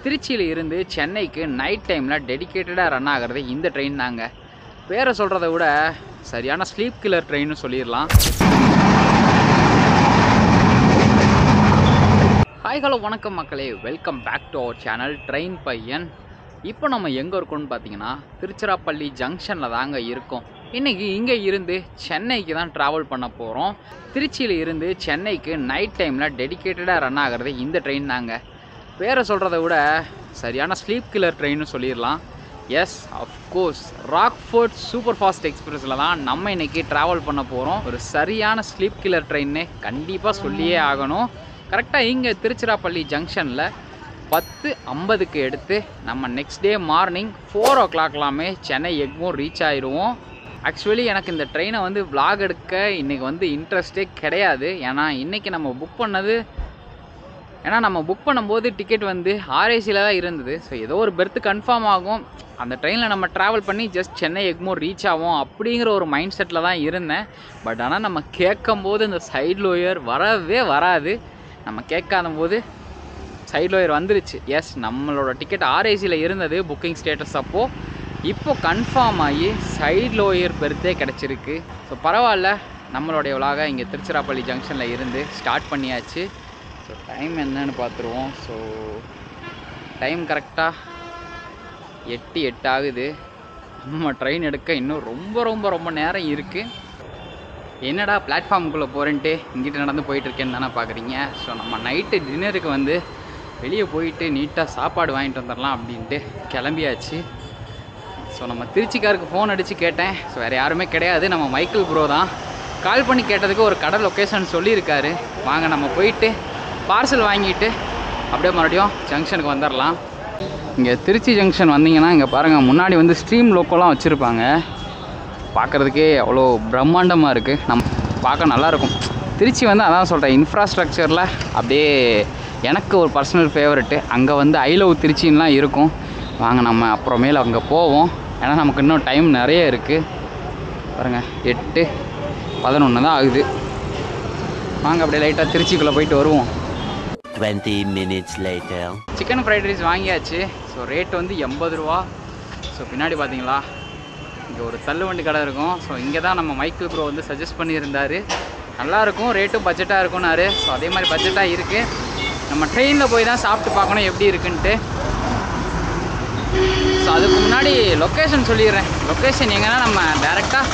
திருச்சியில் இருந்து சென்னைக்கு நைட் டைமில் டெடிக்கேட்டடாக ரன் ஆகிறது இந்த ட்ரெயின் தாங்க. பேரை சொல்கிறத விட சரியான ஸ்லீப் கில்லர் ட்ரெயின்னு சொல்லிடலாம். ஹாய் ஹலோ வணக்கம் மக்களே, welcome back to our channel train பையன். இப்போ நம்ம எங்கே இருக்கோம்னு பார்த்தீங்கன்னா திருச்சிராப்பள்ளி ஜங்ஷனில் தாங்க இருக்கோம். இன்றைக்கி இங்கே இருந்து சென்னைக்கு தான் ட்ராவல் பண்ண போகிறோம். திருச்சியில் இருந்து சென்னைக்கு நைட் டைமில் டெடிக்கேட்டடாக ரன் ஆகிறது இந்த ட்ரெயின் தாங்க. பேரை சொல்கிறத விட சரியான ஸ்லீப் கில்லர் ட்ரெயின்னு சொல்லிடலாம். Yes, of course Rockfort super fast எக்ஸ்பிரஸில் தான் நம்ம இன்றைக்கி ட்ராவல் பண்ண போகிறோம். ஒரு சரியான ஸ்லீப் கில்லர் ட்ரெயின்னு கண்டிப்பாக சொல்லியே ஆகணும். கரெக்டாக இங்கே திருச்சிராப்பள்ளி ஜங்ஷனில் 10:50க்கு எடுத்து நம்ம நெக்ஸ்ட் டே மார்னிங் 4 o'clockலாமே சென்னை எக்மோர் ரீச் ஆயிடுவோம். ஆக்சுவலி எனக்கு இந்த ட்ரெயினை வந்து vlog எடுக்க இன்றைக்கி இன்ட்ரெஸ்டே கிடையாது. ஏன்னா இன்றைக்கி நம்ம புக் பண்ணும்போது டிக்கெட் வந்து RACயில் தான் இருந்தது. ஸோ ஏதோ ஒரு பெர்த்து கன்ஃபார்ம் ஆகும், அந்த ட்ரெயினில் நம்ம ட்ராவல் பண்ணி ஜஸ்ட் சென்னை எக்மோர் ரீச் ஆகும் அப்படிங்கிற ஒரு மைண்ட் செட்டில் தான் இருந்தேன். பட் ஆனால் நம்ம கேட்கும்போது இந்த சைட் லோயர் வரவே வராது. நம்ம கேட்காத போது சைட் லோயர் வந்துருச்சு. எஸ், நம்மளோட டிக்கெட் RACயில் இருந்தது புக்கிங் ஸ்டேட்டஸ் அப்போது. இப்போது கன்ஃபார்ம் ஆகி சைட் லோயர் பெர்த்தே கிடச்சிருக்கு. ஸோ பரவாயில்ல, நம்மளுடைய விலாக இங்கே திருச்சிராப்பள்ளி ஜங்ஷனில் இருந்து ஸ்டார்ட் பண்ணியாச்சு. ஸோ டைம் என்னன்னு பார்த்துருவோம். ஸோ டைம் கரெக்டாக 8:08 ஆகுது. நம்ம ட்ரெயின் எடுக்க இன்னும் ரொம்ப நேரம் இருக்குது. என்னடா பிளாட்ஃபார்முக்குள்ளே போகிறேன்ட்டு இங்கிட்ட நடந்து போயிட்டுருக்கேன்னு தானே பார்க்குறீங்க. ஸோ நம்ம நைட்டு டின்னருக்கு வந்து வெளியே போயிட்டு நீட்டாக சாப்பாடு வாங்கிட்டு வந்துடலாம் அப்படின்ட்டு கிளம்பியாச்சு. ஸோ நம்ம திருச்சிக்காருக்கு ஃபோன் அடித்து கேட்டேன். ஸோ வேறு யாருமே கிடையாது, நம்ம மைக்கேல் ப்ரோ தான். கால் பண்ணி கேட்டதுக்கு ஒரு கடை லொக்கேஷன் சொல்லியிருக்காரு. வாங்க நம்ம போயிட்டு பார்சல் வாங்கிட்டு அப்படியே மறுபடியும் ஜங்ஷனுக்கு வந்துடலாம். இங்கே திருச்சி ஜங்ஷன் வந்தீங்கன்னா இங்கே பாருங்கள், முன்னாடி வந்து ஸ்ட்ரீம் லோக்கோலாம் வச்சுருப்பாங்க. பார்க்குறதுக்கே அவ்வளோ பிரம்மாண்டமாக இருக்குது. நம்ம பார்க்க நல்லாயிருக்கும். திருச்சி வந்து அதான் சொல்கிறேன், இன்ஃப்ராஸ்ட்ரக்சரில் அப்படியே எனக்கு ஒரு பர்சனல் ஃபேவரெட்டு. அங்கே வந்து ஐ லவ் திருச்சின்லாம் இருக்கும். வாங்க நம்ம அப்புறமேல அங்கே போவோம். ஏன்னா நமக்கு இன்னும் டைம் நிறைய இருக்குது. பாருங்கள், 8:11 தான் ஆகுது. வாங்க அப்படியே லைட்டாக திருச்சிக்குள்ளே போயிட்டு வருவோம். 20 minutes later. Chicken fried rice வாங்கியாச்சு. ஸோ ரேட் வந்து 80 ரூபா. ஸோ பின்னாடி பார்த்தீங்களா இங்கே ஒரு தள்ளுவண்டி கடை இருக்கும். ஸோ இங்கே தான் நம்ம மைக்கேல் ப்ரோ வந்து சஜஸ்ட் பண்ணியிருந்தார். நல்லாயிருக்கும், ரேட்டும் பட்ஜெட்டாக இருக்கும்னாரு. ஸோ அதே மாதிரி பட்ஜெட்டாக இருக்குது. நம்ம ட்ரெயினில் போய் தான் சாப்பிட்டு பார்க்கணும் எப்படி இருக்குன்ட்டு. ஸோ அதுக்கு முன்னாடி லொக்கேஷன் சொல்லிடுறேன். லொக்கேஷன் எங்கன்னா, நம்ம டேரெக்டாக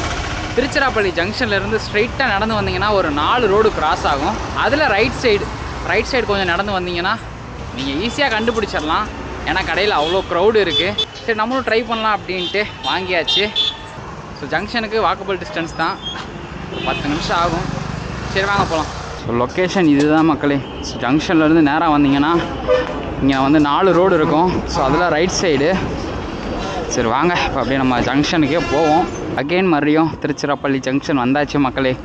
திருச்சிராப்பள்ளி ஜங்ஷன்லேருந்து ஸ்ட்ரைட்டாக நடந்து வந்தீங்கன்னா ஒரு 4 ரோடு கிராஸ் ஆகும். அதில் ரைட் சைடு கொஞ்சம் நடந்து வந்தீங்கன்னா நீங்கள் ஈஸியாக கண்டுபிடிச்சிடலாம். ஏன்னா கடையில் அவ்வளோ க்ரௌடு இருக்குது. சரி நம்மளும் ட்ரை பண்ணலாம் அப்படின்ட்டு வாங்கியாச்சு. ஸோ ஜங்ஷனுக்கு வாக்கபிள் டிஸ்டன்ஸ் தான், ஒரு 10 நிமிஷம் ஆகும். சரி வாங்க போகலாம். ஸோ லொக்கேஷன் இது தான் மக்களே. ஸோ ஜங்ஷன்லேருந்து நேராக வந்தீங்கன்னா இங்கே வந்து 4 ரோடு இருக்கும். ஸோ அதில் ரைட் சைடு. சரி வாங்க இப்போ அப்படியே நம்ம ஜங்ஷனுக்கே போவோம். அகெயின் மறுபடியும் திருச்சிராப்பள்ளி ஜங்ஷன் வந்தாச்சு மக்களே.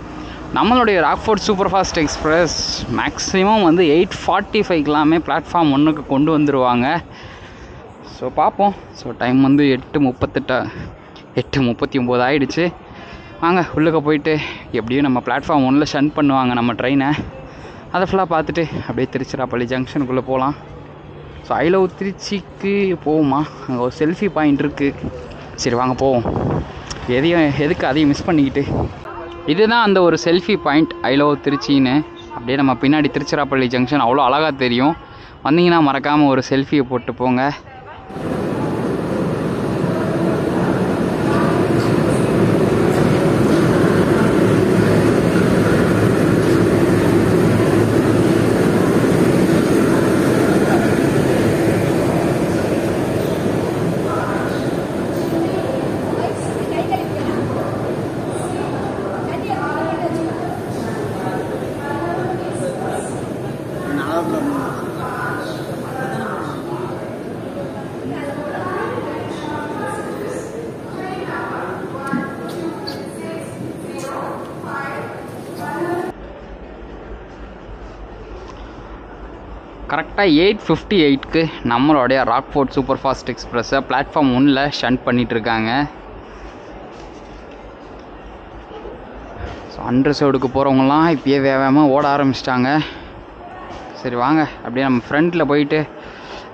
நம்மளுடைய Rockford super fast express maximum வந்து 8:45க்கெல்லாமே பிளாட்ஃபார்ம் 1க்கு கொண்டு வந்துடுவாங்க. ஸோ பார்ப்போம். ஸோ டைம் வந்து 8:39 ஆகிடுச்சு. வாங்க உள்ளுக்க போயிட்டு எப்படியும் நம்ம பிளாட்ஃபார்ம் 1ல் ஷன் பண்ணுவாங்க நம்ம ட்ரெயினை. அதை ஃபுல்லாக பார்த்துட்டு அப்படியே திருச்சிராப்பள்ளி ஜங்ஷனுக்குள்ளே போகலாம். ஸோ ஐ லவ் திருச்சிக்கு போவோமா, அங்கே ஒரு செல்ஃபி பாயிண்ட் இருக்குது. சரி வாங்க போவோம். எதுக்கு அதையும் மிஸ் பண்ணிக்கிட்டு. இதுதான் அந்த ஒரு செல்ஃபி பாயிண்ட் ஐ லவ் திருச்சின்னு. அப்படியே நம்ம பின்னாடி திருச்சிராப்பள்ளி ஜங்ஷன் அவ்வளோ அழகாக தெரியும். வந்தீங்கன்னா மறக்காமல் ஒரு செல்ஃபியை போட்டு போங்க. கரெக்டாக 8:58க்கு நம்மளுடைய ராக்ஃபோர்ட் சூப்பர் ஃபாஸ்ட் எக்ஸ்பிரஸை பிளாட்ஃபார்ம் 1ல் ஷன் பண்ணிகிட்ருக்காங்க. ஸோ அன்ரிசர்வ்டுக்கு போகிறவங்களாம் இப்போயே வேகமாக ஓட ஆரம்பிச்சிட்டாங்க. சரி வாங்க அப்படியே நம்ம ஃப்ரண்ட்டில் போயிட்டு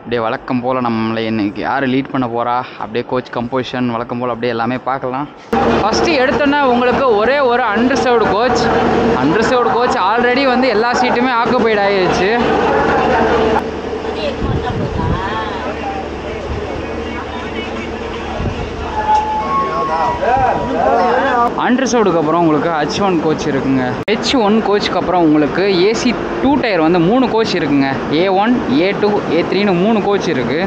அப்படியே வழக்கம் போல் நம்மளை இன்னைக்கு யார் லீட் பண்ண போகிறா, அப்படியே கோச் கம்போசிஷன் வழக்கம் போல் அப்படியே எல்லாமே பார்க்கலாம். ஃபஸ்ட்டு எடுத்தோன்னா உங்களுக்கு ஒரே ஒரு அன்ரிசர்வ்டு கோச் ஆல்ரெடி வந்து எல்லா சீட்டுமே ஆக்குபைட் ஆகிடுச்சு. அன்ரிசர்வ்டுக்கு அப்புறம் உங்களுக்கு H1 கோச் இருக்குங்க. H1 கோச்சுக்கு அப்புறம் உங்களுக்கு AC 2 டயர் வந்து 3 கோச் இருக்குங்க. A1, A2, A3ன்னு 3 கோச் இருக்குது.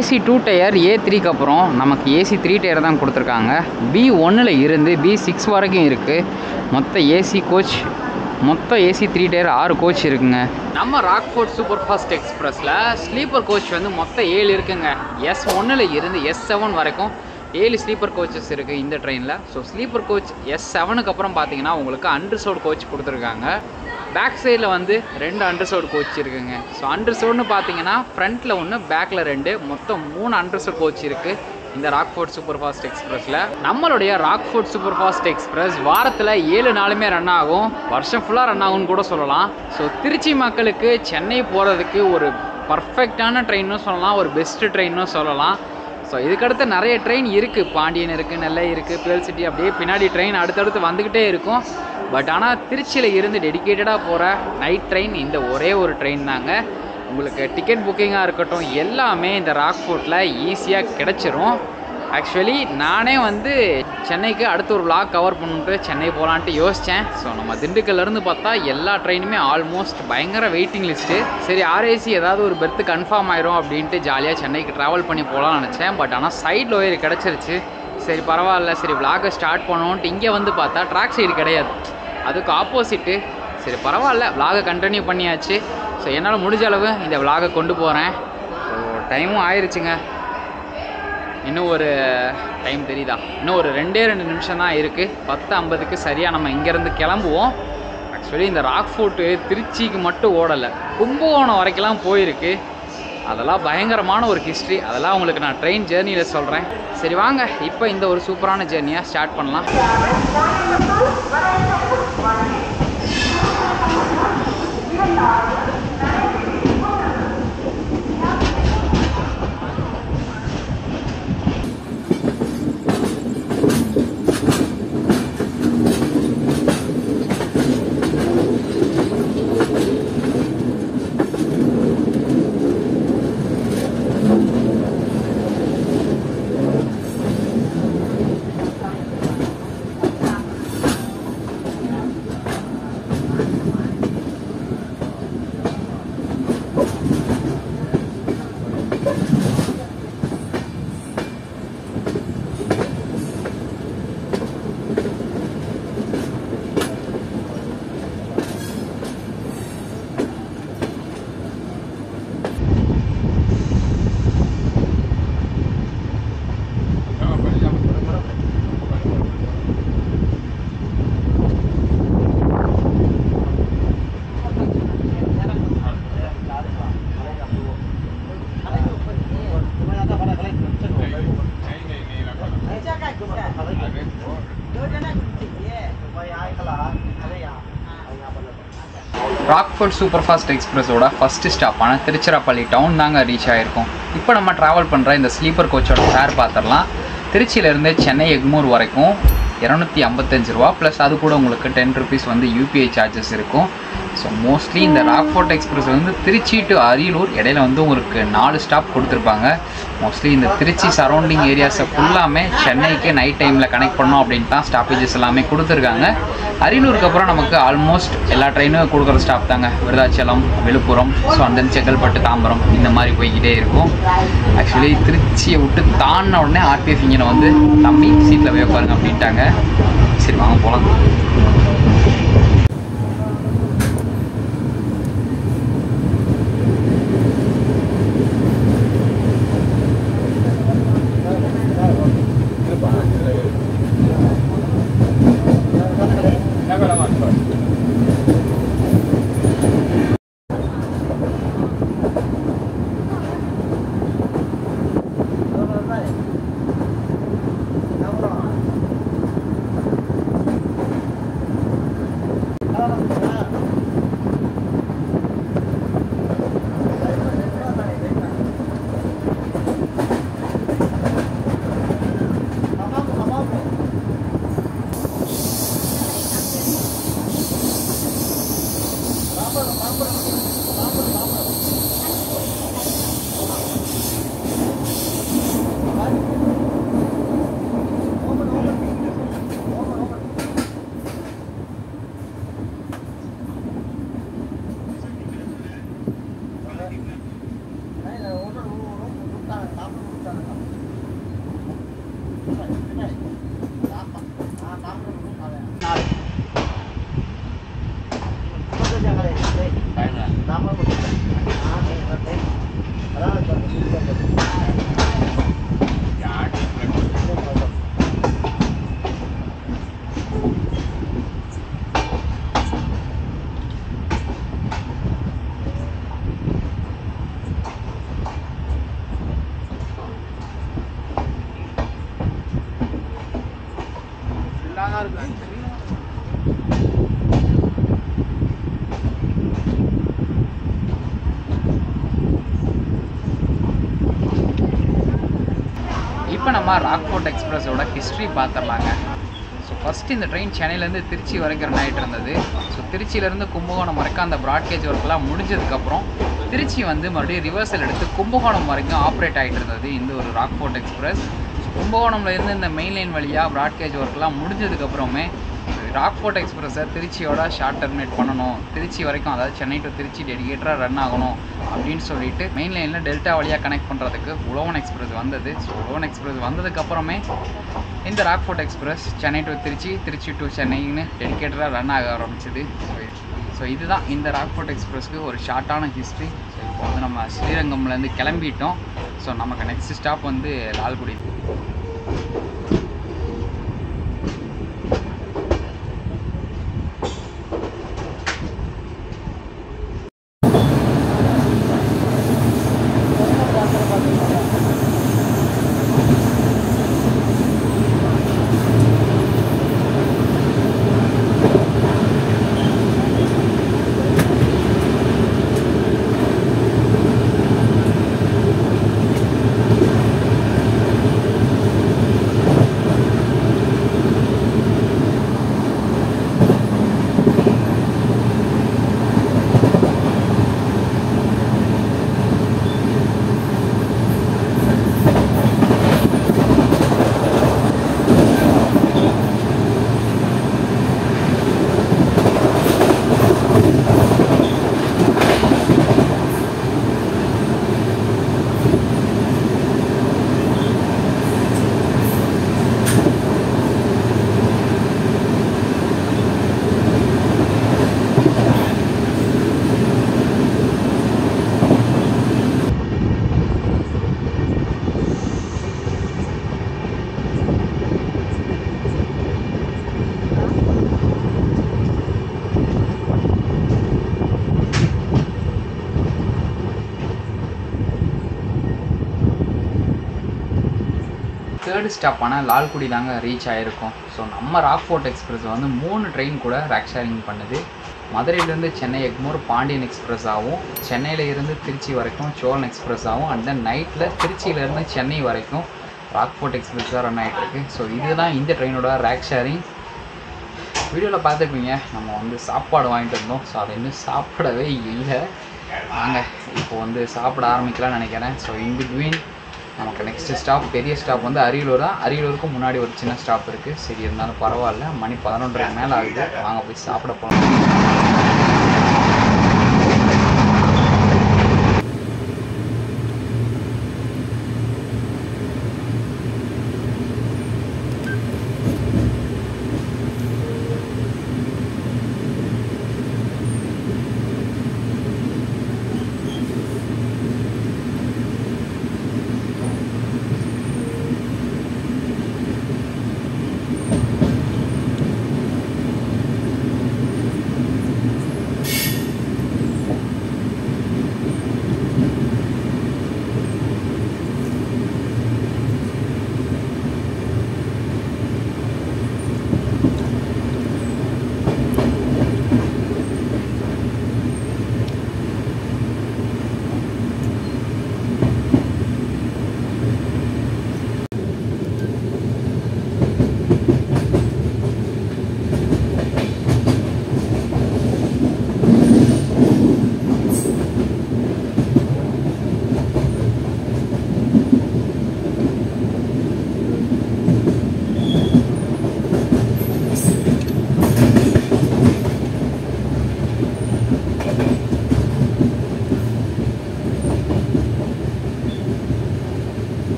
AC 2 டயர் A3க்கு அப்புறம் நமக்கு AC 3 டயர் தான் கொடுத்துருக்காங்க. B1ல் இருந்து B6 வரைக்கும் இருக்குது. மொத்த AC 3 டயர் 6 கோச் இருக்குங்க. நம்ம ராக்ஃபோர்ட் சூப்பர் ஃபாஸ்ட் எக்ஸ்பிரஸில் ஸ்லீப்பர் கோச் வந்து மொத்தம் 7 இருக்குங்க. S1ல் இருந்து S7 வரைக்கும் 7 ஸ்லீப்பர் கோச்சஸ் இருக்குது இந்த ட்ரெயினில். ஸோ ஸ்லீப்பர் கோச் S7க்கு அப்புறம் பார்த்தீங்கன்னா உங்களுக்கு அன்ரிசர்வ்டு கோச் கொடுத்துருக்காங்க. பேக் சைடில் வந்து 2 அன்ரிசர்வ்டு கோச் இருக்குங்க. ஸோ அன்ரிசர்வ்டுன்னு பார்த்தீங்கன்னா ஃப்ரண்ட்டில் 1, பேக்கில் 2, மொத்தம் 3 அன்ரிசர்வ்டு கோச் இருக்குது இந்த ராக்ஃபோர்ட் சூப்பர் ஃபாஸ்ட் எக்ஸ்பிரஸில். நம்மளுடைய ராக்ஃபோர்ட் சூப்பர் ஃபாஸ்ட் எக்ஸ்பிரஸ் வாரத்தில் 7 நாளுமே ரன் ஆகும், வருஷம் ஃபுல்லாக ரன் ஆகும்னு கூட சொல்லலாம். ஸோ திருச்சி மக்களுக்கு சென்னை போகிறதுக்கு ஒரு பர்ஃபெக்டான ட்ரெயின்னு சொல்லலாம், ஒரு பெஸ்ட்டு ட்ரெயின்னு சொல்லலாம். ஸோ இதுக்கடுத்து நிறைய ட்ரெயின் இருக்குது, பாண்டியன் இருக்குது, நெல்லை இருக்குது, பேர்ல் சிட்டி, அப்படியே பின்னாடி ட்ரெயின் அடுத்தடுத்து வந்துக்கிட்டே இருக்கும். பட் ஆனால் திருச்சியில் இருந்து டெடிக்கேட்டடாக போகிற நைட் ட்ரெயின் இந்த ஒரே ஒரு ட்ரெயின் தாங்க. உங்களுக்கு டிக்கெட் புக்கிங்காக இருக்கட்டும் எல்லாமே இந்த ராக்ஃபோர்ட்டில் ஈஸியாக கிடச்சிரும். ஆக்சுவலி நானே வந்து சென்னைக்கு அடுத்த ஒரு vlog கவர் பண்ணிட்டு சென்னை போகலான்ட்டு யோசித்தேன். ஸோ நம்ம திண்டுக்கல்லேருந்து பார்த்தா எல்லா ட்ரெயினுமே ஆல்மோஸ்ட் பயங்கர வெயிட்டிங் லிஸ்ட்டு. சரி RAC ஏதாவது ஒரு பெர்த்து கன்ஃபார்ம் ஆயிரும் அப்படின்ட்டு ஜாலியாக சென்னைக்கு ட்ராவல் பண்ணி போகலான்னு நினச்சேன். பட் ஆனால் சைட் லோயர் கிடச்சிருச்சு. சரி பரவாயில்ல, சரி vlog ஸ்டார்ட் பண்ணுவோன்ட்டு இங்கே வந்து பார்த்தா ட்ராக் சைடு கிடையாது, அதுக்கு ஆப்போசிட்டு. சரி பரவாயில்ல, vlog கண்டினியூ பண்ணியாச்சு. ஸோ என்னால் முடிஞ்ச அளவு இந்த vlog கொண்டு போகிறேன். ஸோ டைமும் ஆயிடுச்சுங்க. இன்னும் ஒரு டைம் தெரியுதா, இன்னும் ஒரு 2 நிமிஷம் தான் இருக்குது. 10:50க்கு சரியாக நம்ம இங்கேருந்து கிளம்புவோம். ஆக்சுவலி இந்த ராக்ஃபோர்ட்டு திருச்சிக்கு மட்டும் ஓடலை, கும்பகோணம் வரைக்கும்லாம் போயிருக்கு. அதெல்லாம் பயங்கரமான ஒரு ஹிஸ்ட்ரி, அதெல்லாம் உங்களுக்கு நான் ட்ரெயின் ஜேர்னியில் சொல்கிறேன். சரி வாங்க இப்போ இந்த ஒரு சூப்பரான ஜேர்னியாக ஸ்டார்ட் பண்ணலாம். ராக்ஃபோர்ட் சூப்பர் ஃபாஸ்ட் எக்ஸ்பிரஸோட ஃபஸ்ட்டு ஸ்டாப்பான திருச்சிராப்பள்ளி டவுன் தாங்க ரீச் ஆகிருக்கும். இப்போ நம்ம ட்ராவல் பண்ணுற இந்த ஸ்லீப்பர் கோச்சோட ஃபேர் பார்த்துடலாம். திருச்சியிலேருந்து சென்னை எக்மோர் வரைக்கும் 255 ரூபா ப்ளஸ் அது கூட உங்களுக்கு 10 ருபீஸ் வந்து UPI சார்ஜஸ் இருக்கும். ஸோ மோஸ்ட்லி இந்த ராக்ஃபோர்ட் எக்ஸ்பிரஸ் வந்து திருச்சி டு அரியலூர் இடையில வந்து உங்களுக்கு 4 ஸ்டாப் கொடுத்துருப்பாங்க. மோஸ்ட்லி இந்த திருச்சி சரௌண்டிங் ஏரியாஸை ஃபுல்லாமே சென்னைக்கு நைட் டைமில் கனெக்ட் பண்ணோம் அப்படின்ட்டு தான் ஸ்டாப்பேஜஸ் எல்லாமே கொடுத்துருக்காங்க. அரியலூருக்கு அப்புறம் நமக்கு ஆல்மோஸ்ட் எல்லா ட்ரெயினும் கொடுக்குற ஸ்டாப் தாங்க. விருதாச்சலம், விழுப்புரம், ஸோ அந்த செங்கல்பட்டு, தாம்பரம் இந்த மாதிரி போய்கிட்டே இருக்கும். ஆக்சுவலி திருச்சியை விட்டு தாண்டின உடனே RPF இன்ஜினை வந்து தம்பி சீட்டில் போய் பாருங்க அப்படின்ட்டாங்க. சரி வாங்க போகலாம். இப்போ நம்ம ராக்ஃபோர்ட் எக்ஸ்பிரஸோட ஹிஸ்ட்ரி பார்த்துடலாங்க. ஸோ ஃபஸ்ட்டு இந்த ட்ரெயின் சென்னையிலேருந்து திருச்சி வரைக்கும் ரன் ஆகிட்டு இருந்தது. ஸோ திருச்சியிலேருந்து கும்பகோணம் வரைக்கும் அந்த ப்ராட்கேஜ் ஒர்க்கெலாம் முடிஞ்சதுக்கப்புறம் திருச்சி வந்து மறுபடியும் ரிவர்சல் எடுத்து கும்பகோணம் வரைக்கும் ஆப்ரேட் ஆகிட்டு இருந்தது இந்த ஒரு ராக்ஃபோர்ட் எக்ஸ்பிரஸ். கும்பகோணம்லேருந்து இந்த மெயின் லைன் வழியாக ப்ராட்கேஜ் ஒர்க்லாம் முடிஞ்சதுக்கப்புறமே ராக்ஃபோர்ட் எக்ஸ்பிரஸை திருச்சியோட ஷார்ட் டெர்மினேட் பண்ணணும், திருச்சி வரைக்கும், அதாவது சென்னை டு திருச்சி டெடிகேட்டராக ரன் ஆகணும் அப்படின்னு சொல்லிட்டு மெயின் லைனில் டெல்டா வழியாக கனெக்ட் பண்ணுறதுக்கு உழவன் எக்ஸ்பிரஸ் வந்தது. ஸோ உழவன் எக்ஸ்பிரஸ் வந்ததுக்கப்புறமே இந்த Rockfort express Chennai to Trichy, Trichy to சென்னைன்னு டெடிகேட்டராக ரன் ஆக ஆரம்பிச்சிது. ஸோ இதுதான் இந்த ராக்ஃபோர்ட் எக்ஸ்பிரஸ்க்கு ஒரு ஷார்ட்டான ஹிஸ்ட்ரி. ஸோ இப்போ வந்து நம்ம ஸ்ரீரங்கம்லேருந்து கிளம்பிட்டோம். ஸோ நமக்கு நெக்ஸ்ட் ஸ்டாப் வந்து லால்குடி. தேர்டு ஸ்டாப்பான லால்குடி தாங்க ரீச் ஆகிருக்கும். ஸோ நம்ம ராக்ஃபோர்ட் எக்ஸ்பிரஸ் வந்து 3 ட்ரெயின் கூட ரேக் ஷேரிங் பண்ணுது. மதுரையிலேருந்து சென்னை எக்மோர் பாண்டியன் எக்ஸ்பிரஸ் ஆகும், சென்னையில் இருந்து திருச்சி வரைக்கும் சோழன் எக்ஸ்பிரஸ் ஆகும், அண்ட் தென் நைட்டில் திருச்சியிலேருந்து சென்னை வரைக்கும் ராக்ஃபோர்ட் எக்ஸ்பிரஸ் தான் ரன் ஆகிட்டுருக்கு. ஸோ இதுதான் இந்த ட்ரெயினோட ரேக் ஷேரிங். வீடியோவில் பார்த்துருப்பீங்க நம்ம வந்து சாப்பாடு வாங்கிட்டு இருந்தோம். ஸோ அதை இன்னும் சாப்பிடவே இல்லை. நாங்கள் இப்போ வந்து சாப்பிட ஆரம்பிக்கலாம்னு நினைக்கிறேன். ஸோ இன் பிட்வீன் நமக்கு நெக்ஸ்ட் ஸ்டாப், பெரிய ஸ்டாப் வந்து அரியலூர் தான். அரியலூருக்கு முன்னாடி ஒரு சின்ன ஸ்டாப் இருக்குது. சரி இருந்தாலும் பரவாயில்ல, மணி 11:30 மேலே ஆகுது. வாங்க போய் சாப்பிட போகலாம்.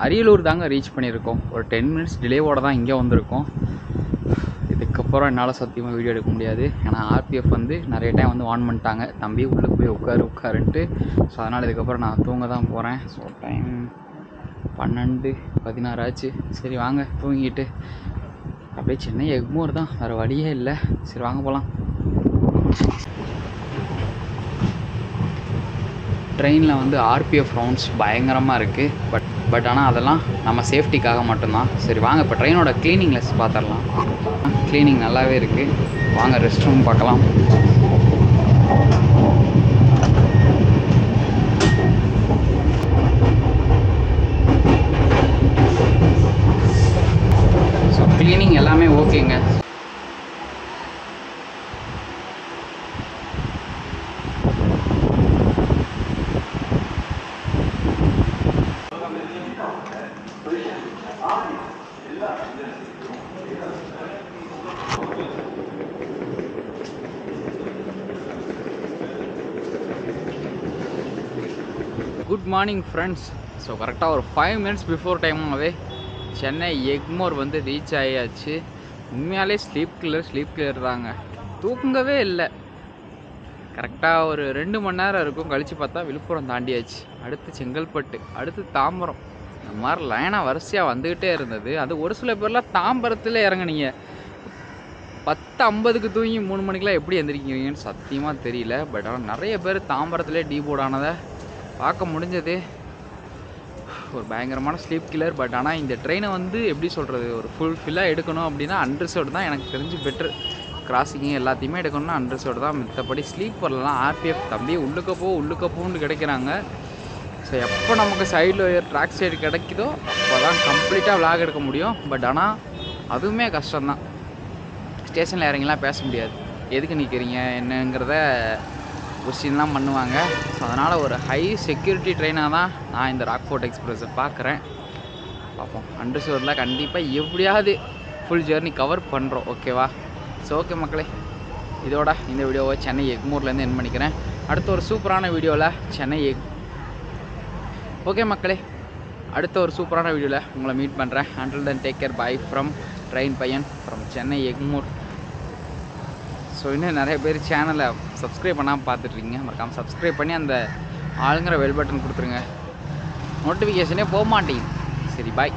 அரியலூர் தாங்க ரீச் பண்ணியிருக்கோம். ஒரு 10 மினிட்ஸ் டிலேவோடு தான் இங்கே வந்திருக்கோம். இதுக்கப்புறம் என்னால் சத்தியமாக வீடியோ எடுக்க முடியாது. ஏன்னா ஆர்பிஎஃப் வந்து நிறைய டைம் வந்து வார்ன் பண்ணிட்டாங்க, தம்பி உள்ளே போய் உட்காருன்ட்டு. ஸோ அதனால் இதுக்கப்புறம் நான் தூங்க தான் போகிறேன். ஸோ டைம் 12:16 ஆச்சு. சரி வாங்க தூங்கிட்டு அப்படியே சென்னை எக்மோர் தான், வேறு வழியே இல்லை. சரி வாங்க போகலாம். ட்ரெயினில் வந்து ஆர்பிஎஃப் ரவுண்ட்ஸ் பயங்கரமாக இருக்குது. பட் ஆனால் அதெல்லாம் நம்ம சேஃப்டிக்காக மட்டும்தான். சரி வாங்க இப்போ ட்ரெயினோட க்ளீனிங்லெஸ் பார்த்துடலாம். க்ளீனிங் நல்லாவே இருக்குது. வாங்க ரெஸ்ட் ரூம் பார்க்கலாம். ஸோ க்ளீனிங் எல்லாமே ஓகேங்க. Good morning friends. ஸோ கரெக்டாக ஒரு 5 மினிட்ஸ் பிஃபோர் டைமாகவே சென்னை எக்மோர் வந்து ரீச் ஆகியாச்சு. உண்மையாலே ஸ்லீப் கிளியர் தாங்க, தூங்கவே இல்லை. கரெக்டாக ஒரு 2 மணி நேரம் இருக்கும். கழித்து பார்த்தா விழுப்புரம் தாண்டியாச்சு. அடுத்து செங்கல்பட்டு, அடுத்து தாம்பரம். இந்த மாதிரி லைனாக வரிசையாக வந்துக்கிட்டே இருந்தது. அது ஒரு சில பேர்லாம் தாம்பரத்தில் இறங்குனீங்க. 10:50க்கு தூங்கி 3 மணிக்கெலாம் எப்படி எந்திரிக்கிறீங்கன்னு சத்தியமாக தெரியல. பட் ஆனால் நிறைய பேர் தாம்பரத்திலே டீபோர்ட் ஆனதை பார்க்க முடிஞ்சது. ஒரு பயங்கரமான ஸ்லீப் கில்லர். பட் ஆனால் இந்த ட்ரெயினை வந்து எப்படி சொல்கிறது, ஒரு ஃபுல்ஃபில்லாக எடுக்கணும் அப்படின்னா அன்ரிசர்வ்டு தான் எனக்கு தெரிஞ்சு பெட்ரு. கிராசிங்கு எல்லாத்தையுமே எடுக்கணும்னா அன்ரிசர்வ்டு தான். மற்றபடி ஸ்லீப்பர்லாம் ஆர்பிஎஃப் தம்பி உள்ளுக்க போன்னு கிடைக்கிறாங்க. ஸோ எப்போ நமக்கு சைடில் ட்ராக் சைடு கிடைக்குதோ அப்போ தான் கம்ப்ளீட்டாக விளாக் எடுக்க முடியும். பட் ஆனால் அதுவுமே கஷ்டம்தான். ஸ்டேஷனில் இறங்கிலாம் பேச முடியாது, எதுக்கு நிற்கிறீங்க என்னங்கிறத கொஸ்டின்லாம் பண்ணுவாங்க. ஸோ அதனால் ஒரு ஹை செக்யூரிட்டி ட்ரெயினாக தான் நான் இந்த ராக்ஃபோர்ட் எக்ஸ்பிரஸை பார்க்குறேன். பார்ப்போம். அண்டர்ஸ்டோரில் கண்டிப்பாக எப்படியாவது ஃபுல் ஜேர்னி கவர் பண்ணுறோம். ஓகேவா? ஸோ ஓகே மக்களே, இதோட இந்த வீடியோவை சென்னை எக்மோர்லேருந்து என் பண்ணிக்கிறேன். அடுத்த ஒரு சூப்பரான வீடியோவில் ஓகே மக்களே, அடுத்த ஒரு சூப்பரான வீடியோவில் உங்களை மீட் பண்ணுறேன். Until then take care. By from train பையன் ஃப்ரம் சென்னை எக்மோர். ஸோ இன்னும் நிறைய பேர் சேனலை சப்ஸ்கிரைப் பண்ணாமல் பார்த்துட்ருக்கீங்க. மறக்காமல் சப்ஸ்கிரைப் பண்ணி அந்த ஆளுங்கிற பெல் பட்டன் கொடுத்துருங்க. நோட்டிஃபிகேஷனே போக மாட்டேங்குது. சரி பாய்.